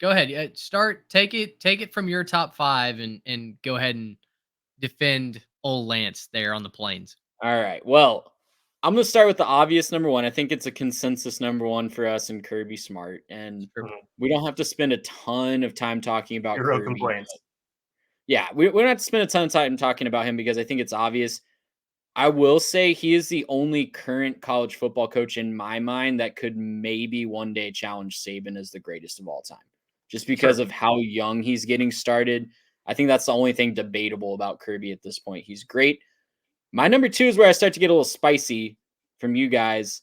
Go ahead. Take it from your top 5 and go ahead and defend old Lance there on the plains. All right. Well, I'm gonna start with the obvious number one. I think it's a consensus number one for us and Kirby Smart, and Sure. Mhm. we don't have to spend a ton of time talking about Zero Kirby. complaints. Yeah, we don't have to spend a ton of time talking about him because I think it's obvious. I will say he is the only current college football coach in my mind that could maybe one day challenge Saban as the greatest of all time. Just because Sure. of how young he's getting started. I think that's the only thing debatable about Kirby at this point. He's great. My number two is where I start to get a little spicy from you guys.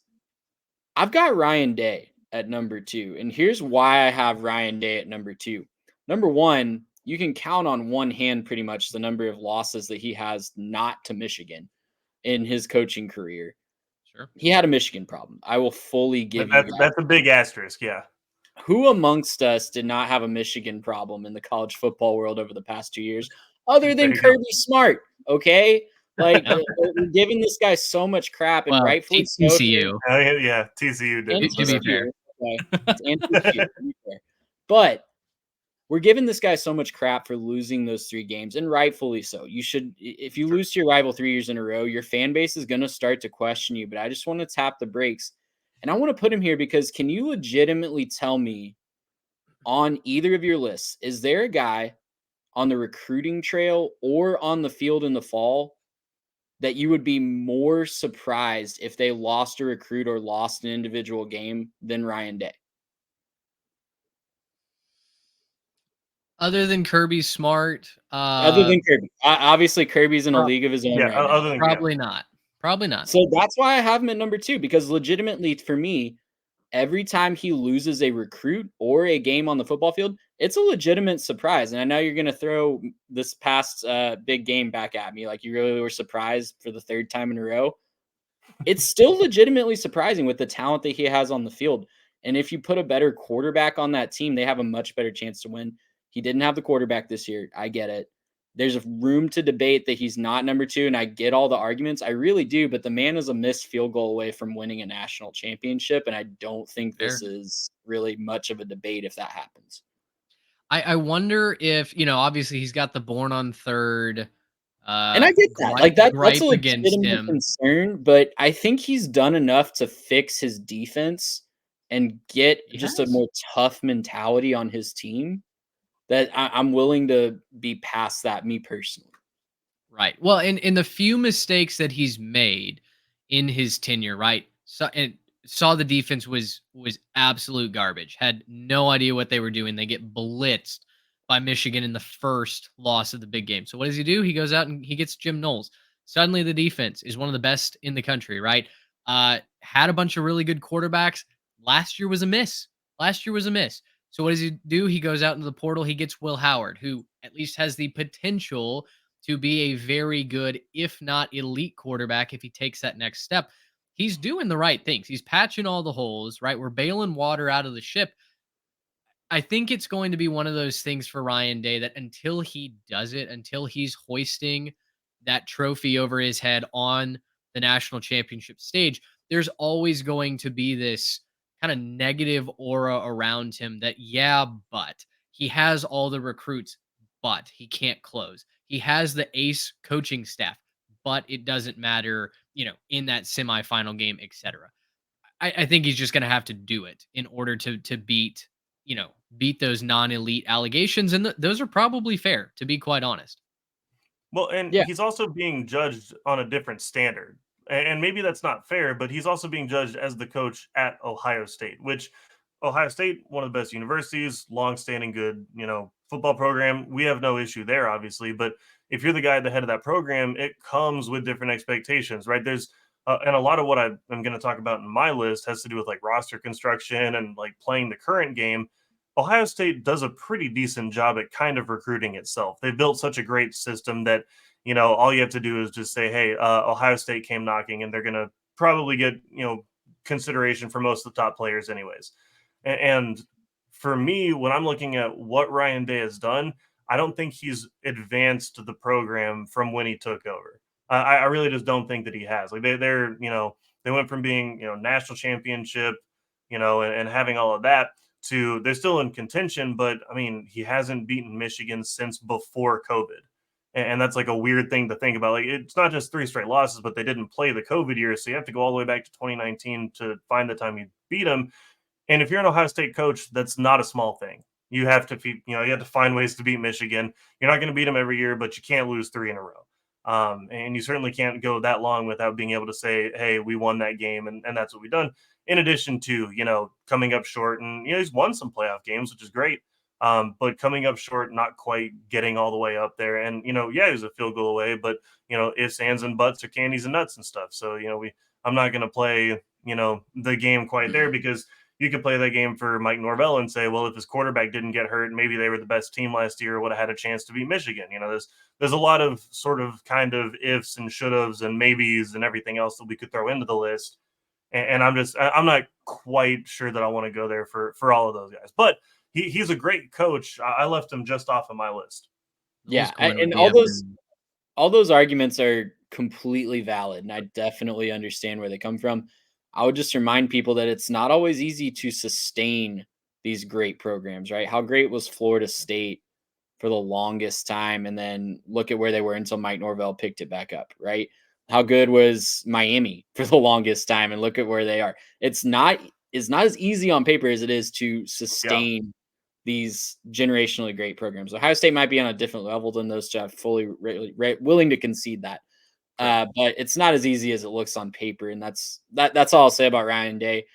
I've got Ryan Day at number two. And here's why I have Ryan Day at number two. Number one, you can count on one hand pretty much the number of losses that he has not to Michigan in his coaching career. Sure. He had a Michigan problem. I will fully give you that. That's a big asterisk. Yeah. Who amongst us did not have a Michigan problem in the college football world over the past 2 years, other There than you go. Kirby Smart? Okay, like Yep. we're giving this guy so much crap, and Well, rightfully so. TCU. Oh, yeah. TCU did. And To be fair. TCU, okay, and TCU, to be fair. But we're giving this guy so much crap for losing those 3 games, and rightfully so. You should, if you lose to your rival 3 years in a row, your fan base is going to start to question you. But I just want to tap the brakes, and I want to put him here because can you legitimately tell me on either of your lists, is there a guy on the recruiting trail or on the field in the fall that you would be more surprised if they lost a recruit or lost an individual game than Ryan Day? Other than Kirby Smart, Other than Kirby. Obviously, Kirby's in a Prob- league of his own Yeah. right now. Other than yeah. probably not. Probably not. So that's why I have him at number two, because legitimately for me, every time he loses a recruit or a game on the football field, it's a legitimate surprise. And I know you're going to throw this past big game back at me. Like you really were surprised for the third time in a row. It's still legitimately surprising with the talent that he has on the field. And if you put a better quarterback on that team, they have a much better chance to win. He didn't have the quarterback this year. I get it. There's a room to debate that he's not number two, and I get all the arguments. I really do, but the man is a missed field goal away from winning a national championship, and I don't think Fair. this is really much of a debate if that happens. I wonder if, obviously he's got the born on third And I get that. Like that's gripe a against legitimate him. concern, but I think he's done enough to fix his defense and get He just a has. more tough mentality on his team that I'm willing to be past that, me personally. Right. Well, in the few mistakes that he's made in his tenure, right? Saw the defense was absolute garbage. Had no idea what they were doing. They get blitzed by Michigan in the first loss of the big game. So what does he do? He goes out and he gets Jim Knowles. Suddenly the defense is one of the best in the country, right? Had a bunch of really good quarterbacks. Last year was a miss. Last year was a miss. So what does he do? He goes out into the portal. He gets Will Howard, who at least has the potential to be a very good, if not elite quarterback if he takes that next step. He's doing the right things. He's patching all the holes, right? We're bailing water out of the ship. I think it's going to be one of those things for Ryan Day that until he does it, until he's hoisting that trophy over his head on the national championship stage, there's always going to be this kind of negative aura around him that, yeah, but he has all the recruits, but he can't close. He has the ace coaching staff, but it doesn't matter, in that semifinal game, etc. I think he's just going to have to do it in order to beat those non-elite allegations, and those are probably fair, to be quite honest. Well, and Yeah. he's also being judged on a different standard. And maybe that's not fair, but he's also being judged as the coach at Ohio State, which Ohio State, one of the best universities, long-standing good, football program. We have no issue there, obviously. But if you're the guy at the head of that program, it comes with different expectations, right? There's and a lot of what I'm going to talk about in my list has to do with like roster construction and like playing the current game. Ohio State does a pretty decent job at kind of recruiting itself. They've built such a great system that, all you have to do is just say, hey, Ohio State came knocking, and they're going to probably get, consideration for most of the top players anyways. And for me, when I'm looking at what Ryan Day has done, I don't think he's advanced the program from when he took over. I really just don't think that he has. Like they're they went from being national championship, and having all of that to they're still in contention, but I mean, he hasn't beaten Michigan since before COVID. And that's like a weird thing to think about. Like, it's not just 3 straight losses, but they didn't play the COVID year. So you have to go all the way back to 2019 to find the time you beat them. And if you're an Ohio State coach, that's not a small thing. You have to, you have to find ways to beat Michigan. You're not going to beat them every year, but you can't lose 3 in a row. And you certainly can't go that long without being able to say, hey, we won that game. And that's what we've done. In addition to, coming up short, and, he's won some playoff games, which is great. But coming up short, not quite getting all the way up there. And, he was a field goal away, but, ifs, ands, and buts are candies and nuts and stuff. So, I'm not going to play, the game quite there, because you could play that game for Mike Norvell and say, well, if his quarterback didn't get hurt, maybe they were the best team last year, would have had a chance to beat Michigan. There's a lot of sort of kind of ifs and should haves and maybes and everything else that we could throw into the list. And I'm not quite sure that I want to go there for all of those guys. But he's a great coach. I left him just off of my list. Yeah, and all those arguments are completely valid, and I definitely understand where they come from. I would just remind people that it's not always easy to sustain these great programs, right? How great was Florida State for the longest time, and then look at where they were until Mike Norvell picked it back up, right? How good was Miami for the longest time, and look at where they are. It's not as easy on paper as it is to sustain these generationally great programs. Ohio State might be on a different level than those two. I'm fully willing to concede that. But it's not as easy as it looks on paper, and that's all I'll say about Ryan Day.